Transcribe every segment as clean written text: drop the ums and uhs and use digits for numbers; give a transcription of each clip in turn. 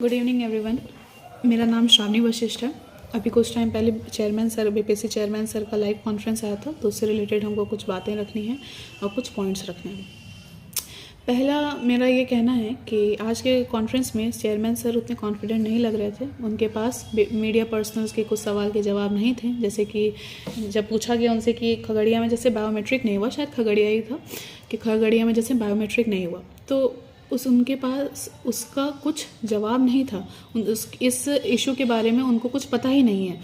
Good evening everyone. मेरा नाम श्रावणी वशिष्ठ है। अभी कुछ टाइम पहले chairman sir BPSC chairman sir का लाइव कॉन्फ्रेंस आया था, तो उससे रिलेटेड हमको कुछ बातें रखनी हैं और कुछ पॉइंट्स रखने हैं। पहला मेरा ये कहना है कि आज के कॉन्फ्रेंस में चेयरमैन सर उतने कॉन्फिडेंट नहीं लग रहे थे। उनके पास मीडिया पर्सनल्स के कुछ सवाल के जवाब नहीं थे। जैसे कि जब पूछा गया उनसे कि खगड़िया में जैसे बायोमेट्रिक नहीं हुआ, शायद खगड़िया ही था, कि खगड़िया में जैसे बायोमेट्रिक नहीं हुआ, तो उनके पास उसका कुछ जवाब नहीं था। इस इशू के बारे में उनको कुछ पता ही नहीं है।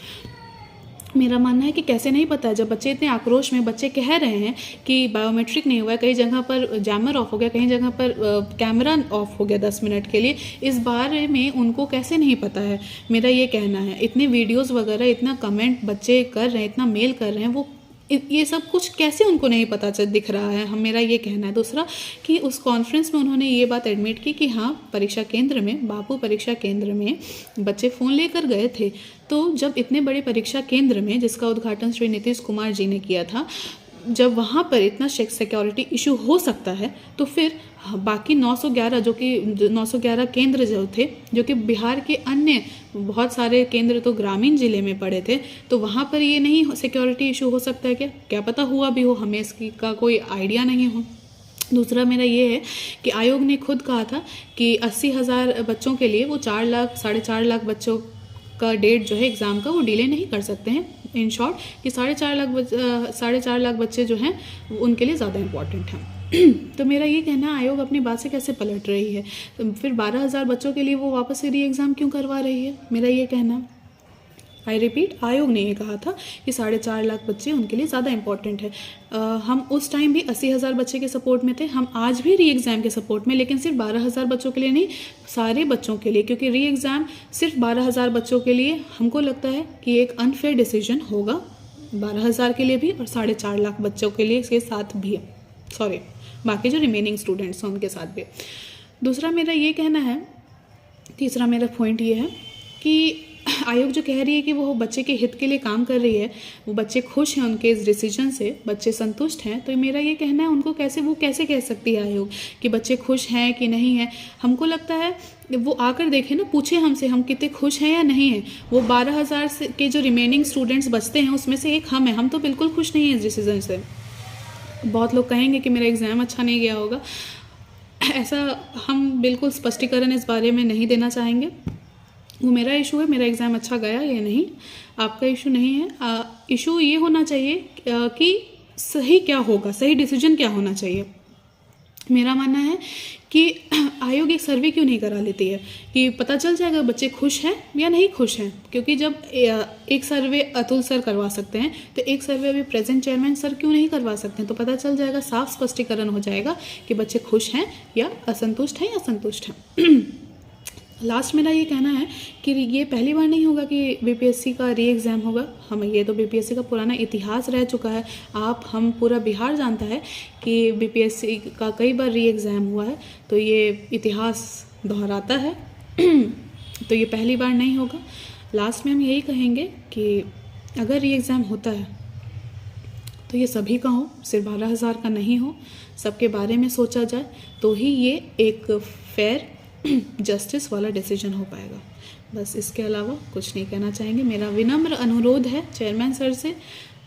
मेरा मानना है कि कैसे नहीं पता है, जब बच्चे इतने आक्रोश में बच्चे कह रहे हैं कि बायोमेट्रिक नहीं हुआ है, कई जगह पर जैमर ऑफ हो गया, कई जगह पर कैमरा ऑफ हो गया 10 मिनट के लिए, इस बारे में उनको कैसे नहीं पता है, मेरा ये कहना है। इतने वीडियोस वगैरह, इतना कमेंट बच्चे कर रहे हैं, इतना मेल कर रहे हैं, वो ये सब कुछ कैसे उनको नहीं पता दिख रहा है, हम मेरा ये कहना है। दूसरा कि उस कॉन्फ्रेंस में उन्होंने ये बात एडमिट की कि हाँ, परीक्षा केंद्र में, बापू परीक्षा केंद्र में बच्चे फ़ोन लेकर गए थे। तो जब इतने बड़े परीक्षा केंद्र में, जिसका उद्घाटन श्री नीतीश कुमार जी ने किया था, जब वहाँ पर इतना सिक्योरिटी इशू हो सकता है, तो फिर बाकी 911 जो कि 911 केंद्र जो थे, जो कि बिहार के अन्य बहुत सारे केंद्र तो ग्रामीण ज़िले में पड़े थे, तो वहाँ पर ये नहीं सिक्योरिटी इशू हो सकता है क्या पता हुआ भी हो, हमें इसकी का कोई आइडिया नहीं हो। दूसरा मेरा ये है कि आयोग ने खुद कहा था कि 80,000 बच्चों के लिए वो 4 लाख 4.5 लाख बच्चों का डेट जो है एग्ज़ाम का, वो डिले नहीं कर सकते हैं। इन शॉर्ट कि 4.5 लाख बच्चे जो हैं उनके लिए ज़्यादा इम्पॉर्टेंट हैं। तो मेरा ये कहना है, आयोग अपनी बात से कैसे पलट रही है, तो फिर 12,000 बच्चों के लिए वो वापस से री एग्ज़ाम क्यों करवा रही है, मेरा ये कहना। आई रिपीट, आयोग ने ये कहा था कि 4.5 लाख बच्चे उनके लिए ज़्यादा इंपॉर्टेंट है। हम उस टाइम भी 80,000 बच्चे के सपोर्ट में थे, हम आज भी री एग्ज़ाम के सपोर्ट में, लेकिन सिर्फ 12,000 बच्चों के लिए नहीं, सारे बच्चों के लिए, क्योंकि री एग्ज़ाम सिर्फ 12,000 बच्चों के लिए हमको लगता है कि एक अनफेयर डिसीजन होगा, 12,000 के लिए भी और 4.5 लाख बच्चों के लिए के साथ भी, सॉरी बाकी जो रिमेनिंग स्टूडेंट्स हैं उनके साथ भी। दूसरा मेरा ये कहना है, तीसरा मेरा पॉइंट ये है कि आयोग जो कह रही है कि वो बच्चे के हित के लिए काम कर रही है, वो बच्चे खुश हैं उनके इस डिसीजन से, बच्चे संतुष्ट हैं, तो मेरा ये कहना है उनको कैसे कह सकती है आयोग कि बच्चे खुश हैं कि नहीं हैं। हमको लगता है वो आकर देखें ना, पूछे हमसे हम कितने खुश हैं या नहीं हैं। वो 12,000 के जो रिमेनिंग स्टूडेंट्स बचते हैं उसमें से एक हम हैं, हम तो बिल्कुल खुश नहीं हैं इस डिसीजन से। बहुत लोग कहेंगे कि मेरा एग्ज़ाम अच्छा नहीं गया होगा, ऐसा हम बिल्कुल स्पष्टीकरण इस बारे में नहीं देना चाहेंगे। वो मेरा इशू है, मेरा एग्ज़ाम अच्छा गया या नहीं, आपका इशू नहीं है। इशू ये होना चाहिए कि सही क्या होगा, सही डिसीजन क्या होना चाहिए। मेरा मानना है कि आयोग एक सर्वे क्यों नहीं करा लेती है कि पता चल जाएगा बच्चे खुश हैं या नहीं खुश हैं, क्योंकि जब एक सर्वे अतुल सर करवा सकते हैं, तो एक सर्वे अभी प्रेजेंट चेयरमैन सर क्यों नहीं करवा सकते हैं, तो पता चल जाएगा, साफ स्पष्टीकरण हो जाएगा कि बच्चे खुश हैं या असंतुष्ट हैं या संतुष्ट हैं। लास्ट मेरा ये कहना है कि ये पहली बार नहीं होगा कि बीपीएससी का री एग्ज़ाम होगा। हम ये तो बीपीएससी का पुराना इतिहास रह चुका है, हम पूरा बिहार जानता है कि बीपीएससी का कई बार री एग्ज़ाम हुआ है, तो ये इतिहास दोहराता है। तो ये पहली बार नहीं होगा। लास्ट में हम यही कहेंगे कि अगर री एग्ज़ाम होता है तो ये सभी का हो, सिर्फ 12,000 का नहीं हो, सबके बारे में सोचा जाए, तो ही ये एक फेयर जस्टिस वाला डिसीजन हो पाएगा। बस इसके अलावा कुछ नहीं कहना चाहेंगे। मेरा विनम्र अनुरोध है चेयरमैन सर से,